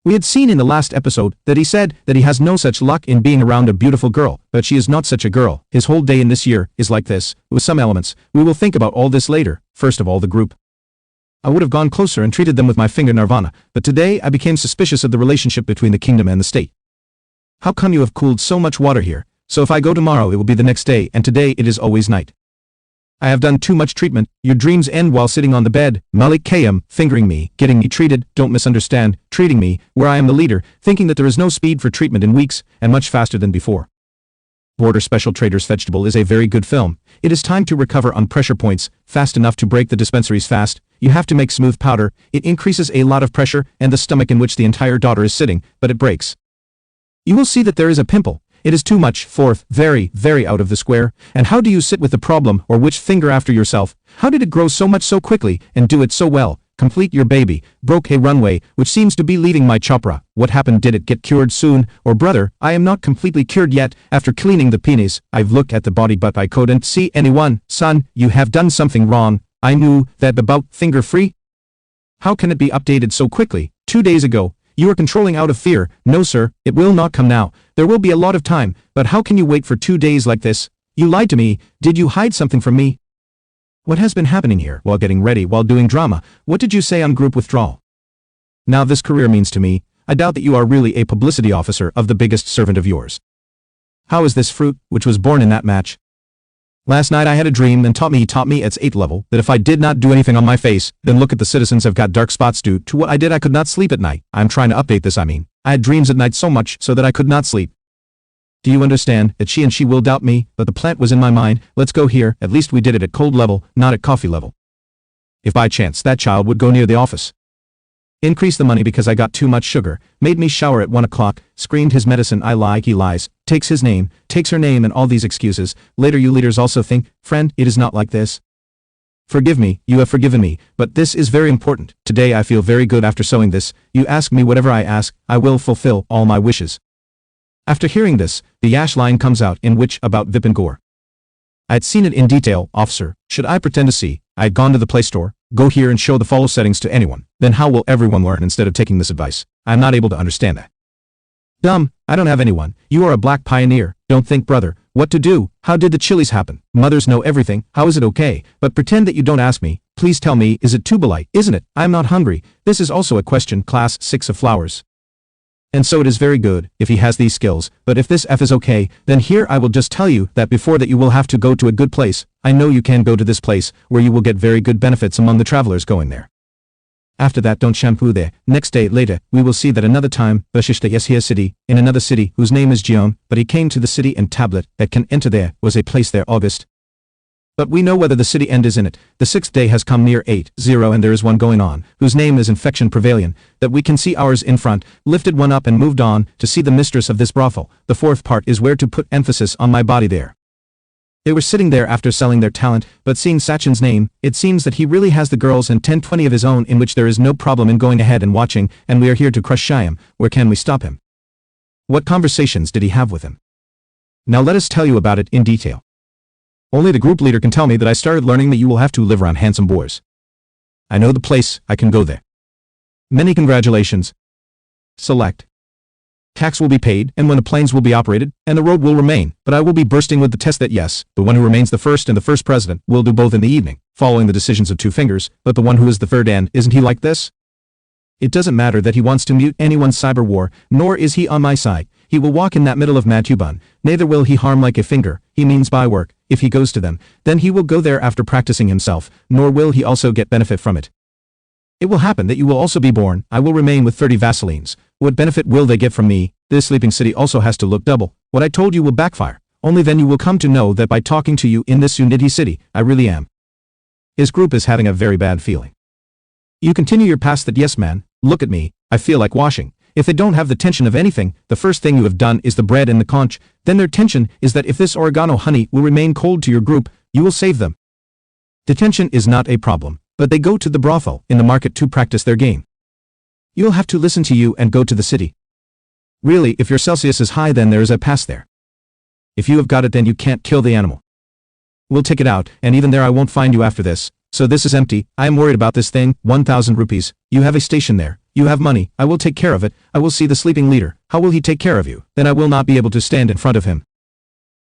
We had seen in the last episode that he said that he has no such luck in being around a beautiful girl, but she is not such a girl. His whole day in this year is like this, with some elements. We will think about all this later. First of all, the group. I would have gone closer and treated them with my finger Nirvana, but today I became suspicious of the relationship between the kingdom and the state. How come you have cooled so much water here? So if I go tomorrow it will be the next day, and today it is always night. I have done too much treatment. Your dreams end while sitting on the bed. Malik Kayam, fingering me, getting me treated, don't misunderstand, treating me, where I am the leader, thinking that there is no speed for treatment in weeks, and much faster than before. Border Special Traders Vegetable is a very good film. It is time to recover on pressure points, fast enough to break the dispensaries fast. You have to make smooth powder. It increases a lot of pressure, and the stomach in which the entire daughter is sitting, but it breaks. You will see that there is a pimple. It is too much, fourth, very, very out of the square. And how do you sit with the problem, or which finger after yourself? How did it grow so much so quickly, and do it so well? Complete your baby, broke a runway, which seems to be leaving my chopra. What happened? Did it get cured soon? Or brother, I am not completely cured yet. After cleaning the penis, I've looked at the body but I couldn't see anyone. Son, you have done something wrong. I knew that about finger free. How can it be updated so quickly? 2 days ago. You are controlling out of fear. No sir, it will not come now. There will be a lot of time, but how can you wait for 2 days like this? You lied to me. Did you hide something from me? What has been happening here? While getting ready, while doing drama, what did you say on group withdrawal? Now this career means to me, I doubt that you are really a publicity officer of the biggest servant of yours. How is this fruit, which was born in that match? Last night I had a dream and he taught me at 8th level that if I did not do anything on my face, then look at the citizens have got dark spots due to what I did. I could not sleep at night. I'm trying to update this. I had dreams at night so much so that I could not sleep. Do you understand that she will doubt me, but the plant was in my mind. Let's go here. At least we did it at cold level, not at coffee level. If by chance that child would go near the office. Increase the money because I got too much sugar, made me shower at 1 o'clock, screamed his medicine I lie he lies, takes his name, takes her name and all these excuses. Later you leaders also think, friend, it is not like this. Forgive me, you have forgiven me, but this is very important. Today I feel very good after sewing this. You ask me whatever I ask, I will fulfill all my wishes. After hearing this, the Yash line comes out in which about Vipin Gore. I had seen it in detail, officer. Should I pretend to see? I had gone to the Play Store. Go here and show the follow settings to anyone. Then how will everyone learn instead of taking this advice? I am not able to understand that. Dumb, I don't have anyone. You are a black pioneer. Don't think, brother. What to do? How did the chilies happen? Mothers know everything. How is it okay? But pretend that you don't ask me. Please tell me, is it too polite? Isn't it? I am not hungry. This is also a question. Class 6 of flowers. And so it is very good, if he has these skills, but if this F is okay, then here I will just tell you that before that you will have to go to a good place. I know you can go to this place, where you will get very good benefits among the travelers going there. After that don't shampoo there. Next day later, we will see that another time, Vashishta yes here city, in another city, whose name is Jion, but he came to the city and tablet, that can enter there, was a place there August. But we know whether the city end is in it. The 6th day has come near 8-0 and there is one going on, whose name is Infection Prevalian, that we can see ours in front, lifted one up and moved on, to see the mistress of this brothel. The 4th part is where to put emphasis on my body there. They were sitting there after selling their talent, but seeing Sachin's name, it seems that he really has the girls and 10-20 of his own in which there is no problem in going ahead and watching, and we are here to crush Shyam. Where can we stop him? What conversations did he have with him? Now let us tell you about it in detail. Only the group leader can tell me that I started learning that you will have to live around handsome boys. I know the place, I can go there. Many congratulations. Select. Tax will be paid, and when the planes will be operated, and the road will remain, but I will be bursting with the test that yes, the one who remains the first and the first president will do both in the evening, following the decisions of 2 fingers, but the one who is the third and, isn't he like this? It doesn't matter that he wants to mute anyone's cyber war, nor is he on my side. He will walk in that middle of Matubun, neither will he harm like a finger, he means by work. If he goes to them, then he will go there after practicing himself, nor will he also get benefit from it. It will happen that you will also be born. I will remain with 30 Vaselines. What benefit will they get from me? This sleeping city also has to look double. What I told you will backfire. Only then you will come to know that by talking to you in this Unity city, I really am. His group is having a very bad feeling. You continue your past that yes man, look at me, I feel like washing. If they don't have the tension of anything, the first thing you have done is the bread and the conch, then their tension is that if this oregano honey will remain cold to your group, you will save them. Detention is not a problem, but they go to the brothel in the market to practice their game. You'll have to listen to you and go to the city. Really, if your Celsius is high then there is a pass there. If you have got it then you can't kill the animal. We'll take it out, and even there I won't find you after this. So this is empty. I am worried about this thing. 1,000 rupees. You have a station there. You have money, I will take care of it, I will see the sleeping leader, how will he take care of you? Then I will not be able to stand in front of him.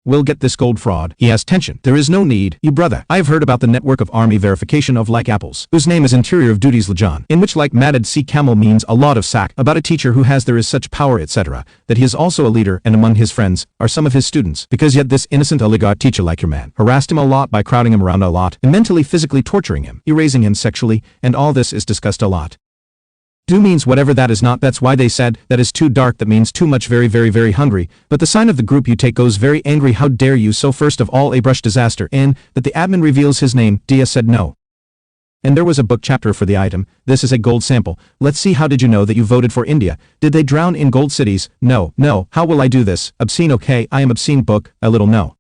We'll get this gold fraud. He has tension. There is no need. You brother. I have heard about the network of army verification of like apples, whose name is Interior of Duties Legion, in which like Madad C. Camel means a lot of sack, about a teacher who has there is such power etc., that he is also a leader and among his friends are some of his students, because yet this innocent oligarch teacher like your man harassed him a lot by crowding him around a lot and mentally physically torturing him, erasing him sexually, and all this is discussed a lot. Do means whatever that is not, that's why they said, that is too dark, that means too much, very hungry, but the sign of the group you take goes very angry, how dare you, so first of all a brush disaster, and, that the admin reveals his name, Dia said no. And there was a book chapter for the item, this is a gold sample, let's see how did you know that you voted for India, did they drown in gold cities, no, how will I do this, obscene okay, I am obscene book, a little no.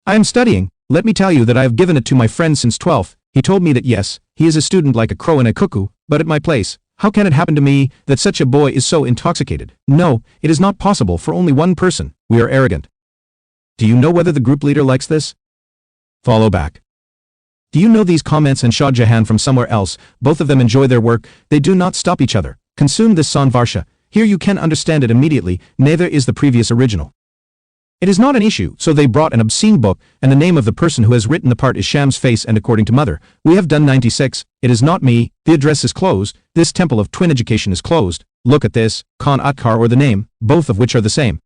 I am studying, let me tell you that I have given it to my friend since 12th, he told me that yes, he is a student like a crow and a cuckoo, but at my place. How can it happen to me, that such a boy is so intoxicated? No, it is not possible for only one person, we are arrogant. Do you know whether the group leader likes this? Follow back. Do you know these comments and Shah Jahan from somewhere else, both of them enjoy their work, they do not stop each other, consume this son Varsha, here you can understand it immediately, neither is the previous original. It is not an issue, so they brought an obscene book, and the name of the person who has written the part is Sham's face and according to mother, we have done 96, it is not me, the address is closed, this temple of twin education is closed, look at this, Khan Atkar or the name, both of which are the same.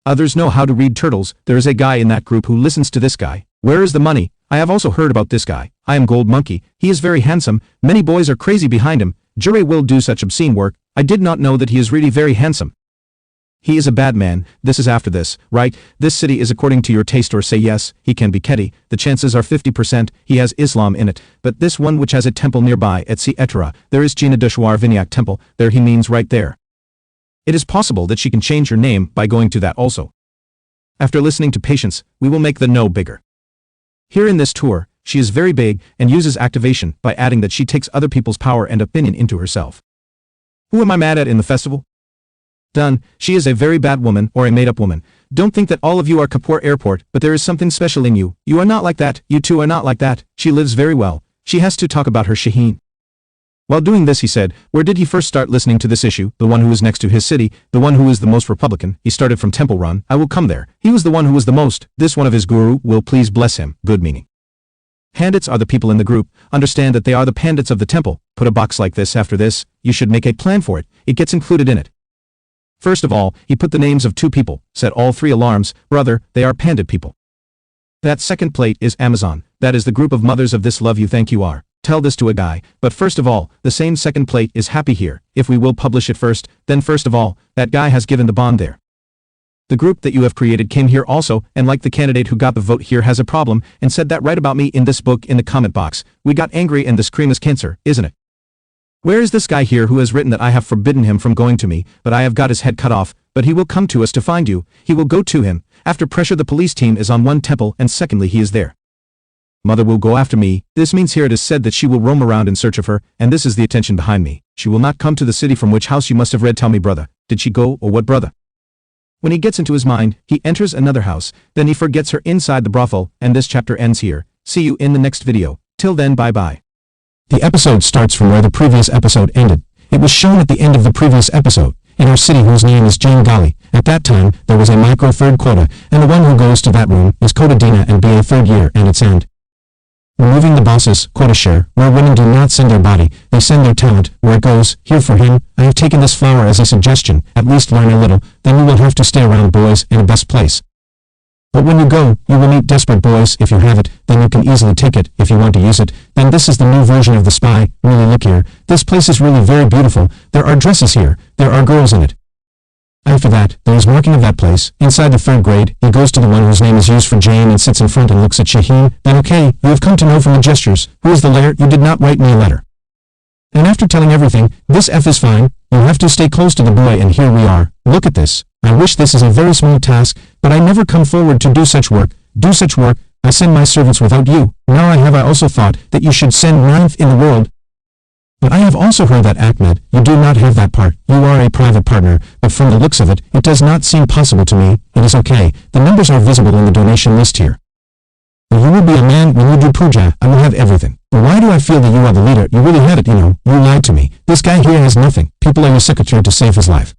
Others know how to read turtles, there is a guy in that group who listens to this guy, where is the money, I have also heard about this guy, I am Gold Monkey, he is very handsome, many boys are crazy behind him, Jure will do such obscene work, I did not know that he is really very handsome. He is a bad man, this is after this, right, this city is according to your taste or say yes, he can be Ketty, the chances are 50%, he has Islam in it, but this one which has a temple nearby etc., there is Jina Dushwar Vinayak temple, there he means right there. It is possible that she can change her name by going to that also. After listening to Patience, we will make the no bigger. Here in this tour, she is very big and uses activation by adding that she takes other people's power and opinion into herself. Who am I mad at in the festival? Done, she is a very bad woman or a made-up woman. Don't think that all of you are Kapoor Airport, but there is something special in you. You are not like that, you two are not like that. She lives very well. She has to talk about her Shaheen. While doing this he said, where did he first start listening to this issue? The one who is next to his city, the one who is the most Republican. He started from Temple Run, I will come there. He was the one who was the most, this one of his guru, will please bless him, good meaning. Pandits are the people in the group, understand that they are the pandits of the temple, put a box like this after this, you should make a plan for it, it gets included in it. First of all, he put the names of two people, set all three alarms, brother, they are pandit people. That second plate is Amazon, that is the group of mothers of this love you think you are, tell this to a guy, but first of all, the same second plate is happy here, if we will publish it first, then first of all, that guy has given the bond there. The group that you have created came here also, and like the candidate who got the vote here has a problem, and said that right about me in this book in the comment box, we got angry and this cream is cancer, isn't it? Where is this guy here who has written that I have forbidden him from going to me, but I have got his head cut off, but he will come to us to find you, he will go to him, after pressure the police team is on one temple and secondly he is there. Mother will go after me, this means here it is said that she will roam around in search of her, and this is the attention behind me, she will not come to the city from which house you must have read tell me brother, did she go or what brother? When he gets into his mind, he enters another house, then he forgets her inside the brothel, and this chapter ends here, see you in the next video, till then bye bye. The episode starts from where the previous episode ended. It was shown at the end of the previous episode, in our city whose name is Jane Gali. At that time, there was a micro third quota, and the one who goes to that room is Quota Dina and BA third year and its end. Removing the boss's quota share, where women do not send their body, they send their talent, where it goes, here for him, I have taken this flower as a suggestion, at least learn a little, then you will have to stay around boys in a best place. But when you go, you will meet desperate boys, if you have it, then you can easily take it, if you want to use it, then this is the new version of the spy, really look here, this place is really very beautiful, there are dresses here, there are girls in it. After that, there is marking of that place, inside the third grade, he goes to the one whose name is used for Jane and sits in front and looks at Shaheen, then okay, you have come to know from the gestures, who is the layer, you did not write me a letter. And after telling everything, this F is fine, you have to stay close to the boy and here we are, look at this, I wish this is a very small task, but I never come forward to do such work, I send my servants without you, now I also thought that you should send ninth in the world. But I have also heard that Ahmed, you do not have that part, you are a private partner, but from the looks of it, it does not seem possible to me, it is okay, the numbers are visible in the donation list here. But you will be a man when you do puja. I will have everything. But why do I feel that you are the leader? You really have it, you know. You lied to me. This guy here has nothing. People are your secretary to save his life.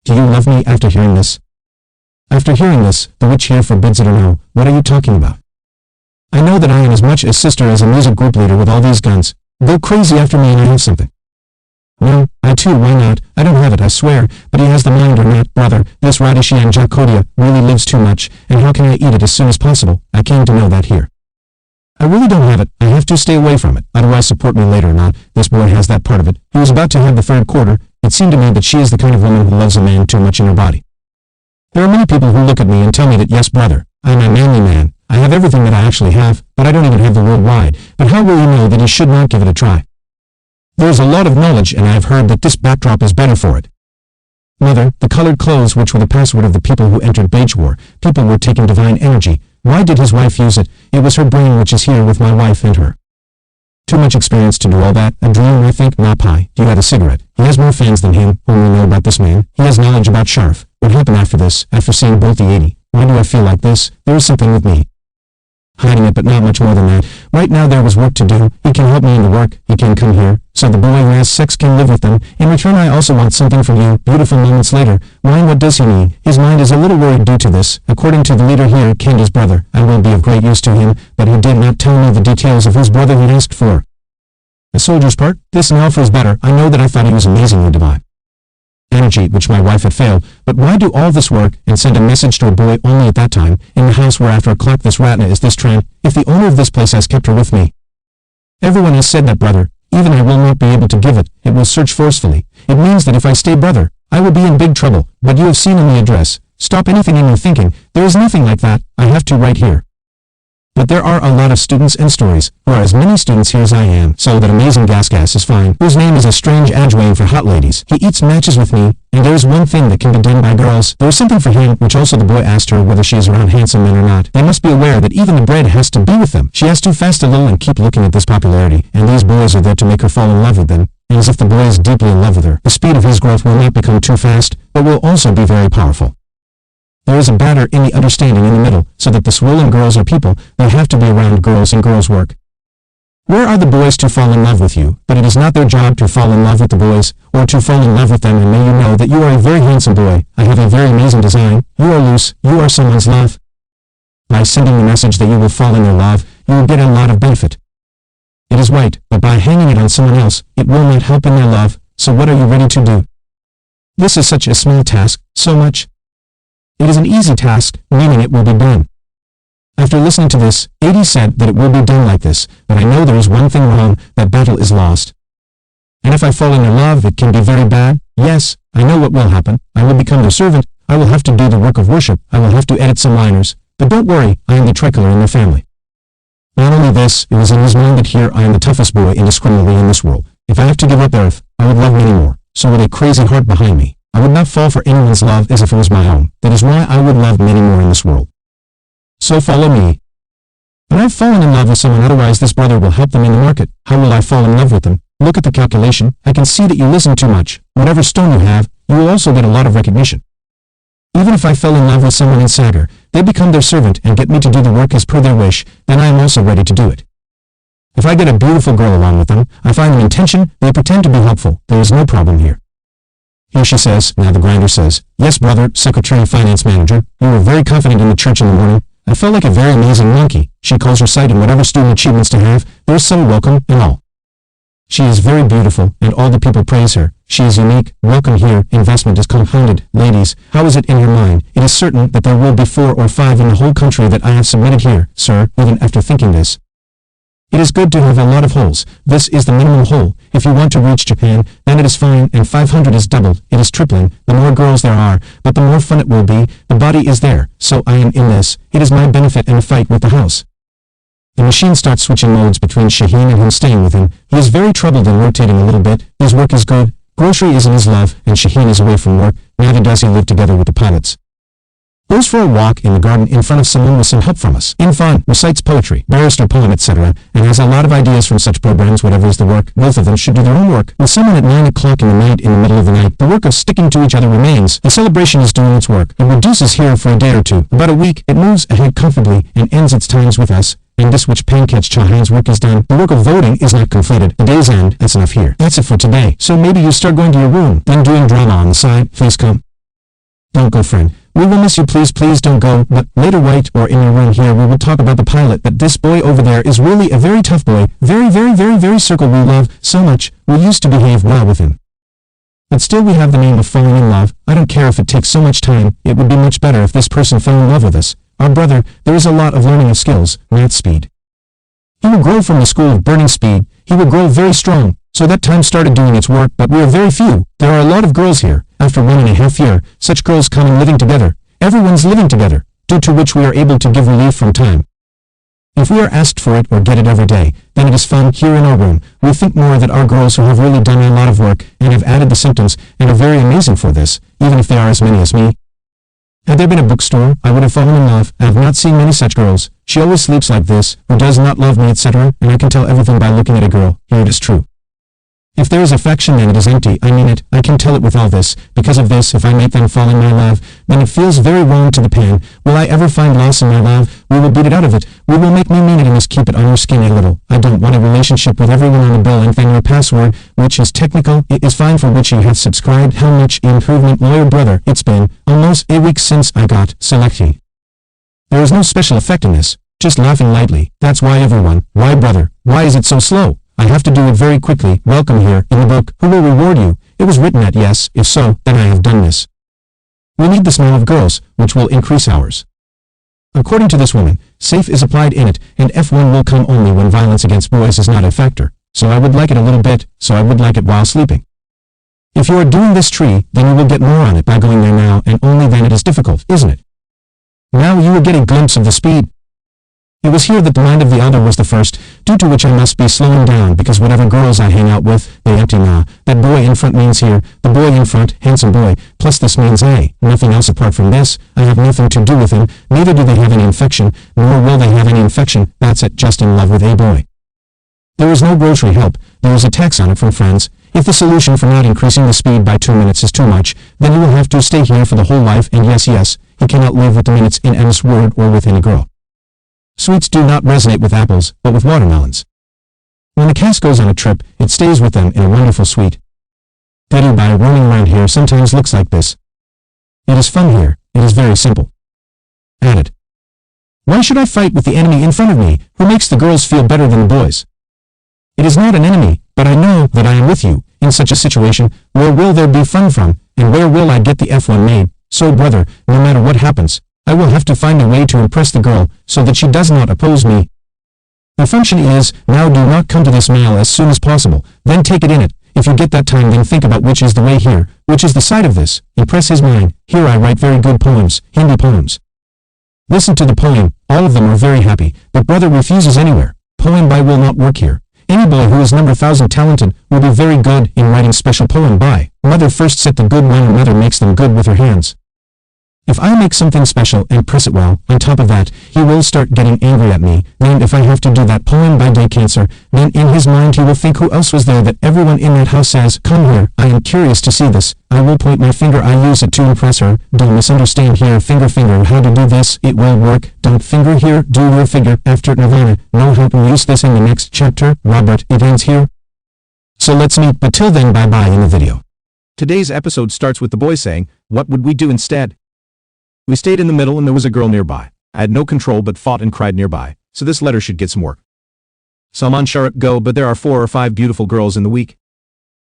Do you love me after hearing this? After hearing this, the witch here forbids it or no. What are you talking about? I know that I am as much a sister as a music group leader with all these guns. Go crazy after me and I have something. No, I too, why not? I don't have it, I swear, but he has the mind or not, brother. This Radisha and Jacodia really lives too much, and how can I eat it as soon as possible? I came to know that here. I really don't have it. I have to stay away from it. Otherwise support me later or not. This boy has that part of it. He was about to have the third quarter. It seemed to me that she is the kind of woman who loves a man too much in her body. There are many people who look at me and tell me that yes, brother, I am a manly man. I have everything that I actually have, but I don't even have the world wide. But how will you know that you should not give it a try? There is a lot of knowledge, and I have heard that this backdrop is better for it. Mother, the colored clothes which were the password of the people who entered Beige War, people were taking divine energy. Why did his wife use it? It was her brain which is here with my wife and her. Too much experience to do all that. A dream, I think. Napai, you had a cigarette. He has more fans than him. Whom we know about this man. He has knowledge about Sharf. What happened after this? After seeing both the 80? Why do I feel like this? There is something with me. Hiding it, but not much more than that. Right now there was work to do. He can help me in the work. He can come here. So the boy who has sex can live with them. In return I also want something from you. Beautiful moments later. Why, what does he need? His mind is a little worried due to this. According to the leader here, Kenda's brother, I will be of great use to him, but he did not tell me the details of whose brother he asked for. The soldier's part? This now feels better. I know that I thought he was amazingly divine. Energy, which my wife had failed, but why do all this work and send a message to a boy only at that time, in the house where after o'clock this Ratna is this tramp, if the owner of this place has kept her with me? Everyone has said that, brother. Even I will not be able to give it. It will search forcefully. It means that if I stay, brother, I will be in big trouble. But you have seen in the address. Stop anything in your thinking. There is nothing like that. I have to right here. But there are a lot of students and stories. There are as many students here as I am. So that amazing gas is fine. Whose name is a strange adjoint for hot ladies. He eats matches with me. And there is one thing that can be done by girls. There is something for him, which also the boy asked her whether she is around handsome men or not. They must be aware that even the bread has to be with them. She has to fast a little and keep looking at this popularity. And these boys are there to make her fall in love with them. And as if the boy is deeply in love with her, the speed of his growth will not become too fast, but will also be very powerful. There is a batter in the understanding in the middle, so that the swollen girls are people. They have to be around girls and girls work. Where are the boys to fall in love with you? But it is not their job to fall in love with the boys, or to fall in love with them, and may you know that you are a very handsome boy. I have a very amazing design. You are loose. You are someone's love. By sending the message that you will fall in their love, you will get a lot of benefit. It is white, but by hanging it on someone else, it will not help in their love, so what are you ready to do? This is such a small task, so much. It is an easy task, meaning it will be done. After listening to this, 80 said that it will be done like this, but I know there is one thing wrong, that battle is lost. And if I fall in their love, it can be very bad. Yes, I know what will happen. I will become their servant. I will have to do the work of worship. I will have to edit some liners. But don't worry, I am the tricolor in their family. Not only this, it was in his mind that here I am the toughest boy indiscriminately in this world. If I have to give up Earth, I would love many more. So with a crazy heart behind me, I would not fall for anyone's love as if it was my own. That is why I would love many more in this world. So follow me. But I've fallen in love with someone, otherwise this brother will help them in the market. How will I fall in love with them? Look at the calculation. I can see that you listen too much. Whatever stone you have, you will also get a lot of recognition. Even if I fell in love with someone in Sagar, they become their servant and get me to do the work as per their wish, then I am also ready to do it. If I get a beautiful girl along with them, I find them intention, they pretend to be helpful. There is no problem here. Here she says, now the grinder says, yes, brother, secretary and finance manager, you were very confident in the church in the morning. I felt like a very amazing monkey. She calls her sight and whatever student achievements to have, there's some welcome and all. She is very beautiful, and all the people praise her. She is unique. Welcome here. Investment is compounded. Ladies, how is it in your mind? It is certain that there will be 4 or 5 in the whole country that I have submitted here, sir, even after thinking this. It is good to have a lot of holes. This is the minimum hole. If you want to reach Japan, then it is fine, and 500 is doubled. It is tripling. The more girls there are, but the more fun it will be. The body is there, so I am in this. It is my benefit and a fight with the house. The machine starts switching modes between Shaheen and him staying with him. He is very troubled and rotating a little bit. His work is good. Grocery is in his love, and Shaheen is away from work. Neither does he live together with the pilots. Goes for a walk in the garden in front of someone with some help from us. In fun, recites poetry, barrister poem, etc., and has a lot of ideas from such programs. Whatever is the work, both of them should do their own work. With someone at 9 o'clock in the night, in the middle of the night, the work of sticking to each other remains. The celebration is doing its work. It reduces here for a day or two. About a week, it moves ahead comfortably and ends its times with us. And this which Pankaj Chauhan's work is done. The work of voting is not completed. The day's end. That's enough here. That's it for today. So maybe you start going to your room, then doing drama on the side. Please come. Don't go, friend. We will miss you. Please don't go. But later, White, or in your room here, we will talk about the pilot. That this boy over there is really a very tough boy. Very circle we love so much. We used to behave well with him. But still we have the name of falling in love. I don't care if it takes so much time. It would be much better if this person fell in love with us. Our brother, there is a lot of learning of skills, math speed. He will grow from the school of burning speed. He will grow very strong. So that time started doing its work, but we are very few. There are a lot of girls here. After 1.5 years, such girls come and living together. Everyone's living together, due to which we are able to give relief from time. If we are asked for it or get it every day, then it is fun here in our room. We think more that our girls who have really done a lot of work and have added the symptoms and are very amazing for this, even if they are as many as me. Had there been a bookstore, I would have fallen in love. I have not seen many such girls. She always sleeps like this, who does not love me, etc., and I can tell everything by looking at a girl. Here it is true. If there is affection, then it is empty. I mean it. I can tell it with all this. Because of this, if I make them fall in my love, then it feels very wrong to the pan. Will I ever find loss in my love? We will beat it out of it. We will make me mean it and must keep it on your skin a little. I don't want a relationship with everyone on the bill and then your password, which is technical, it is fine for which you have subscribed. How much improvement, lawyer brother? It's been almost a week since I got selected. There is no special effect in this. Just laughing lightly. That's why everyone. Why brother? Why is it so slow? I have to do it very quickly. Welcome here, in the book. Who will reward you? It was written at yes. If so, then I have done this. We need the smell of girls, which will increase ours. According to this woman, safe is applied in it, and F1 will come only when violence against boys is not a factor. So I would like it a little bit, so I would like it while sleeping. If you are doing this tree, then you will get more on it by going there now, and only then it is difficult, isn't it? Now you will get a glimpse of the speed. It was here that the mind of the elder was the first, due to which I must be slowing down because whatever girls I hang out with, they empty now. That boy in front means here, the boy in front, handsome boy, plus this means A. Nothing else apart from this. I have nothing to do with him, neither do they have any infection, nor will they have any infection. That's it, just in love with a boy. There is no grocery help, there is a tax on it from friends. If the solution for not increasing the speed by 2 minutes is too much, then you will have to stay here for the whole life, and yes, he cannot live with the minutes in M's word or with any girl. Sweets do not resonate with apples, but with watermelons. When the cask goes on a trip, it stays with them in a wonderful sweet. Daddy by roaming around here sometimes looks like this. It is fun here, it is very simple. Added. Why should I fight with the enemy in front of me, who makes the girls feel better than the boys? It is not an enemy, but I know that I am with you. In such a situation, where will there be fun from, and where will I get the F1 made? So brother, no matter what happens, I will have to find a way to impress the girl, so that she does not oppose me. The function is, now do not come to this mail as soon as possible, then take it in it. If you get that time, then think about which is the way here, which is the side of this. Impress his mind. Here I write very good poems, Hindi poems. Listen to the poem, all of them are very happy, but brother refuses anywhere. Poem by will not work here. Any boy who is number 1000 talented will be very good in writing special poem by. Mother first set the good one and mother makes them good with her hands. If I make something special and press it well, on top of that, he will start getting angry at me, then if I have to do that poem by day cancer, then in his mind he will think who else was there that everyone in that house says, come here, I am curious to see this, I will point my finger, I use it to impress her, don't misunderstand here, finger how to do this, it will work, don't finger here, do your figure, after Nirvana, no help and use this in the next chapter, Robert, it ends here. So let's meet, but till then bye bye in the video. Today's episode starts with the boy saying, what would we do instead? We stayed in the middle and there was a girl nearby. I had no control but fought and cried nearby, so this letter should get some work. Salman Sharif go, but there are 4 or 5 beautiful girls in the week.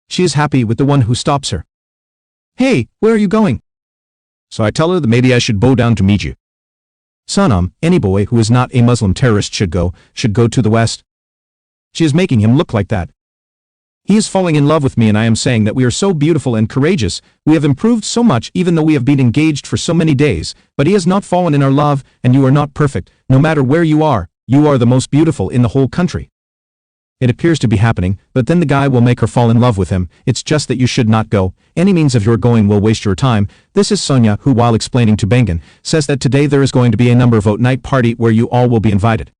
She is happy with the one who stops her. Hey, where are you going? So I tell her that maybe I should bow down to meet you. Sanam, any boy who is not a Muslim terrorist should go to the West. She is making him look like that. He is falling in love with me and I am saying that we are so beautiful and courageous, we have improved so much even though we have been engaged for so many days, but he has not fallen in our love, and you are not perfect, no matter where you are the most beautiful in the whole country. It appears to be happening, but then the guy will make her fall in love with him. It's just that you should not go. Any means of your going will waste your time. This is Sonia, who, while explaining to Bengen, says that today there is going to be a number vote night party where you all will be invited.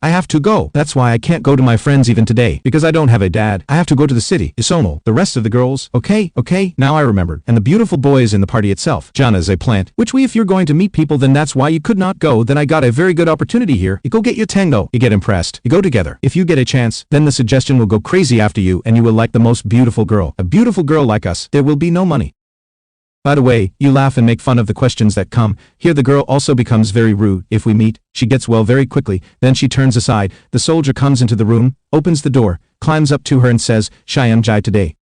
I have to go. That's why I can't go to my friends even today, because I don't have a dad. I have to go to the city. Isono. The rest of the girls. Okay, now I remembered. And the beautiful boy is in the party itself. Jana is a plant. Which if you're going to meet people, then that's why you could not go. Then I got a very good opportunity here. You go get your tango. You get impressed. You go together. If you get a chance, then the suggestion will go crazy after you and you will like the most beautiful girl. A beautiful girl like us. There will be no money. By the way, you laugh and make fun of the questions that come. Here the girl also becomes very rude. If we meet, she gets well very quickly, then she turns aside. The soldier comes into the room, opens the door, climbs up to her and says, Shyam Jai today.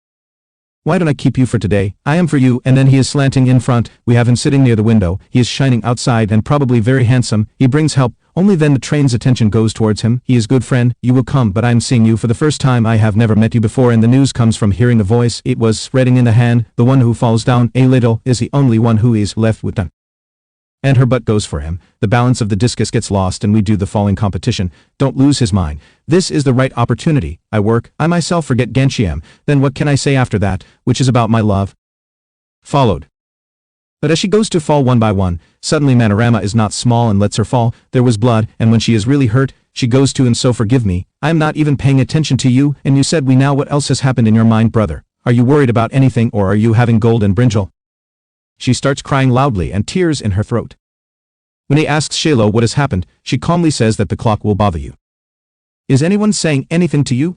Why don't I keep you for today? I am for you. And then he is slanting in front. We have him sitting near the window. He is shining outside and probably very handsome. He brings help. Only then the train's attention goes towards him. He is good friend. You will come, but I am seeing you for the first time. I have never met you before, and the news comes from hearing the voice. It was spreading in the hand. The one who falls down a little is the only one who is left with them. And her butt goes for him. The balance of the discus gets lost and we do the falling competition. Don't lose his mind. This is the right opportunity. I work. I myself forget Genshiam. Then what can I say after that, which is about my love? Followed. But as she goes to fall one by one, suddenly Manorama is not small and lets her fall. There was blood, and when she is really hurt, she goes to and so forgive me. I am not even paying attention to you, and you said we now what else has happened in your mind, brother? Are you worried about anything or are you having gold and brinjal? She starts crying loudly and tears in her throat. When he asks Shaylo what has happened, she calmly says that the clock will bother you. Is anyone saying anything to you?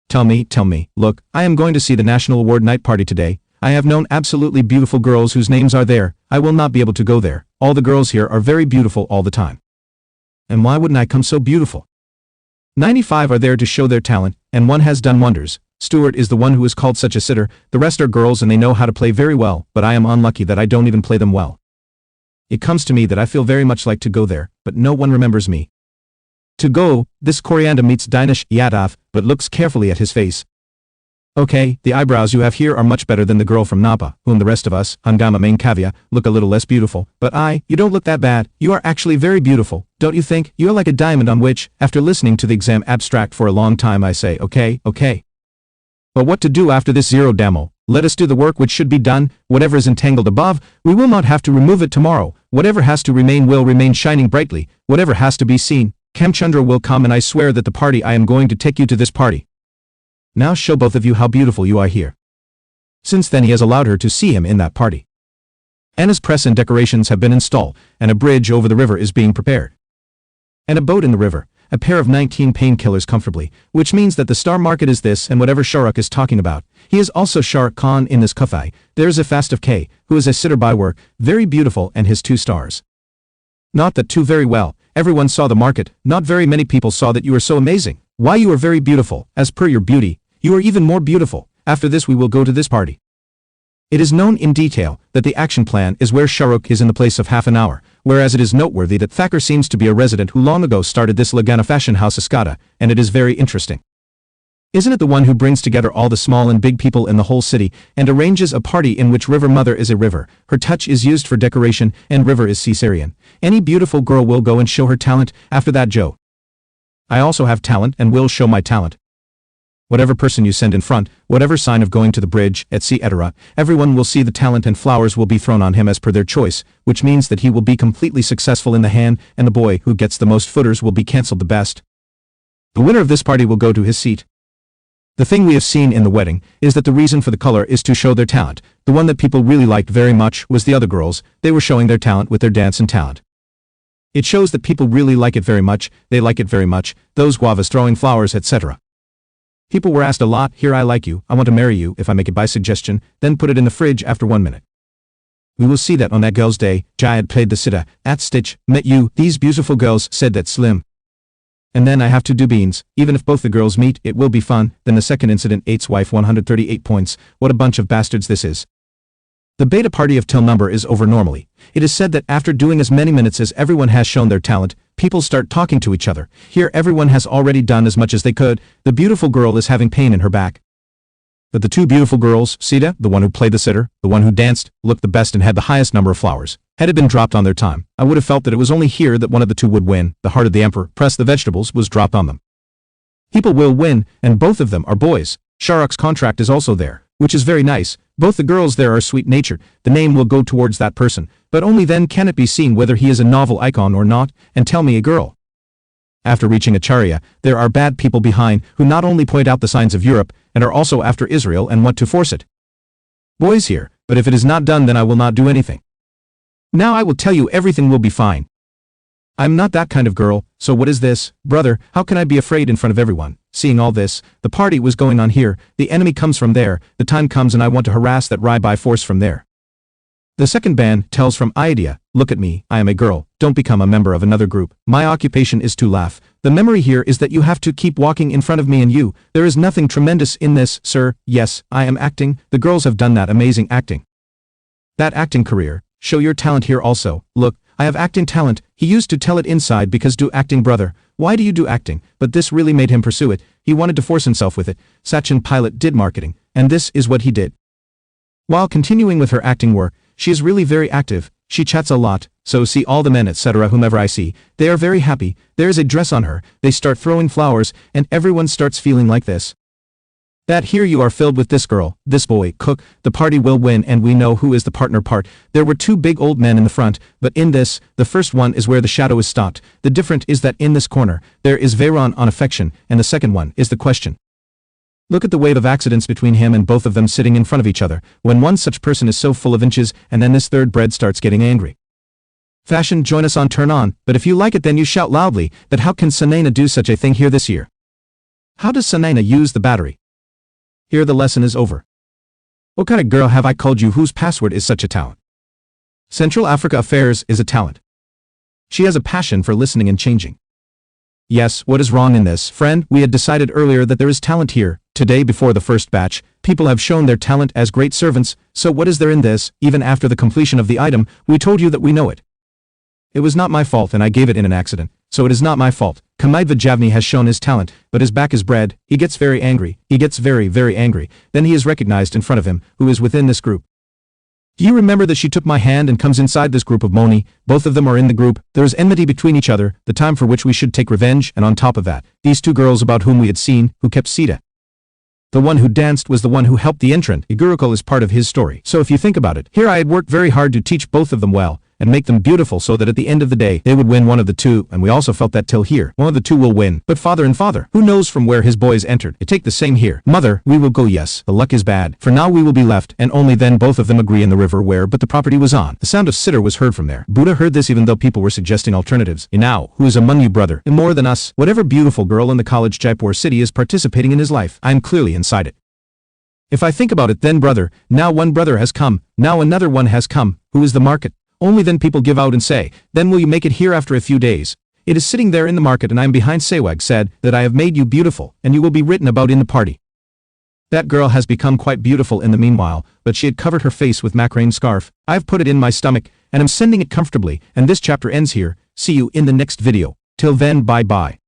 Tell me, look, I am going to see the National Award night party today. I have known absolutely beautiful girls whose names are there. I will not be able to go there. All the girls here are very beautiful all the time. And why wouldn't I come so beautiful? 95 are there to show their talent, and one has done wonders. Stuart is the one who is called such a sitter. The rest are girls and they know how to play very well, but I am unlucky that I don't even play them well. It comes to me that I feel very much like to go there, but no one remembers me. To go, this Coriander meets Dinesh Yadav, but looks carefully at his face. Okay, the eyebrows you have here are much better than the girl from Napa, whom the rest of us, Hangama Main Kavya, look a little less beautiful, but you don't look that bad. You are actually very beautiful, don't you think? You are like a diamond on which, after listening to the exam abstract for a long time, I say, okay. But what to do after this zero demo? Let us do the work which should be done. Whatever is entangled above, we will not have to remove it tomorrow. Whatever has to remain will remain shining brightly. Whatever has to be seen, Kamchandra will come, and I swear that the party I am going to take you to this party. Now show both of you how beautiful you are here. Since then he has allowed her to see him in that party. Anna's press and decorations have been installed, and a bridge over the river is being prepared. And a boat in the river. A pair of 19 painkillers comfortably, which means that the star market is this and whatever Shahrukh is talking about. He is also Shahrukh Khan in this Kufai. There is a Fast of K, who is a sitter by work, very beautiful, and his 2 stars. Not that too very well. Everyone saw the market. Not very many people saw that you are so amazing. Why, you are very beautiful. As per your beauty, you are even more beautiful. After this we will go to this party. It is known in detail that the action plan is where Shahrukh is in the place of half an hour, whereas it is noteworthy that Thakur seems to be a resident who long ago started this Lagana fashion house Escada, and it is very interesting. Isn't it the one who brings together all the small and big people in the whole city, and arranges a party in which River Mother is a river, her touch is used for decoration, and River is Caesarean. Any beautiful girl will go and show her talent, after that Joe. I also have talent and will show my talent. Whatever person you send in front, whatever sign of going to the bridge, etc., everyone will see the talent and flowers will be thrown on him as per their choice, which means that he will be completely successful in the hand, and the boy who gets the most footers will be cancelled the best. The winner of this party will go to his seat. The thing we have seen in the wedding is that the reason for the color is to show their talent. The one that people really liked very much was the other girls. They were showing their talent with their dance and talent. It shows that people really like it very much, they like it very much, those guavas throwing flowers, etc. People were asked a lot, here I like you, I want to marry you, if I make it by suggestion, then put it in the fridge after 1 minute. We will see that on that girl's day. Jayad played the sitta, at Stitch, met you, these beautiful girls said that slim. And then I have to do beans, even if both the girls meet, it will be fun. Then the second incident, 8's wife 138 points, what a bunch of bastards this is. The beta party of till number is over normally. It is said that after doing as many minutes as everyone has shown their talent, people start talking to each other. Here everyone has already done as much as they could. The beautiful girl is having pain in her back. But the 2 beautiful girls, Sita, the one who played the sitter, the one who danced, looked the best and had the highest number of flowers. Had it been dropped on their time, I would have felt that it was only here that one of the 2 would win. The heart of the emperor, press the vegetables, was dropped on them. People will win, and both of them are boys. Shahruk's contract is also there, which is very nice. Both the girls there are sweet-natured. The name will go towards that person, but only then can it be seen whether he is a novel icon or not, and tell me a girl. After reaching Acharya, there are bad people behind who not only point out the signs of Europe, and are also after Israel and want to force it. Boys here, but if it is not done then I will not do anything. Now I will tell you everything will be fine. I'm not that kind of girl, so what is this, brother, how can I be afraid in front of everyone? Seeing all this, the party was going on here, the enemy comes from there, the time comes and I want to harass that Rai by force from there. The second band tells from Ayodhya, look at me, I am a girl, don't become a member of another group. My occupation is to laugh. The memory here is that you have to keep walking in front of me and you, there is nothing tremendous in this, sir, yes, I am acting, the girls have done that amazing acting. That acting career, show your talent here also, look, I have acting talent, he used to tell it inside because do acting brother, why do you do acting, but this really made him pursue it, he wanted to force himself with it, Sachin Pilot did marketing, and this is what he did. While continuing with her acting work, she is really very active, she chats a lot, so see all the men etc. whomever I see, they are very happy, there is a dress on her, they start throwing flowers, and everyone starts feeling like this. That here you are filled with this girl, this boy, cook, the party will win and we know who is the partner part, there were two big old men in the front, but in this, the first one is where the shadow is stopped, the different is that in this corner, there is Veyron on affection, and the second one is the question. Look at the wave of accidents between him and both of them sitting in front of each other, when one such person is so full of inches, and then this third bread starts getting angry. Fashion join us on turn on, but if you like it then you shout loudly, that how can Sunaina do such a thing here this year? How does Sunaina use the battery? Here the lesson is over. What kind of girl have I called you whose password is such a talent? Central Africa Affairs is a talent. She has a passion for listening and changing. Yes, what is wrong in this, friend? We had decided earlier that there is talent here. Today before the first batch, people have shown their talent as great servants, so what is there in this? Even after the completion of the item, we told you that we know it. It was not my fault and I gave it in an accident, so it is not my fault. Kamaidva Javni has shown his talent, but his back is bread, he gets very angry, he gets very, very angry, then he is recognized in front of him, who is within this group. Do you remember that she took my hand and comes inside this group of Moni, both of them are in the group, there is enmity between each other, the time for which we should take revenge, and on top of that, these two girls about whom we had seen, who kept Sita. The one who danced was the one who helped the entrant, Igurukul is part of his story. So if you think about it, here I had worked very hard to teach both of them well, and make them beautiful so that at the end of the day, they would win one of the two, and we also felt that till here, one of the two will win. But father and father, who knows from where his boys entered? It take the same here. Mother, we will go yes, the luck is bad. For now we will be left, and only then both of them agree in the river where but the property was on. The sound of sitar was heard from there. Buddha heard this even though people were suggesting alternatives. Now, who is among you brother, and more than us, whatever beautiful girl in the college Jaipur city is participating in his life, I am clearly inside it. If I think about it then brother, now one brother has come, now another one has come, who is the market? Only then people give out and say, then will you make it here after a few days? It is sitting there in the market and I am behind Sewag said, that I have made you beautiful, and you will be written about in the party. That girl has become quite beautiful in the meanwhile, but she had covered her face with macrame scarf, I've put it in my stomach, and am sending it comfortably, and this chapter ends here, see you in the next video, till then bye bye.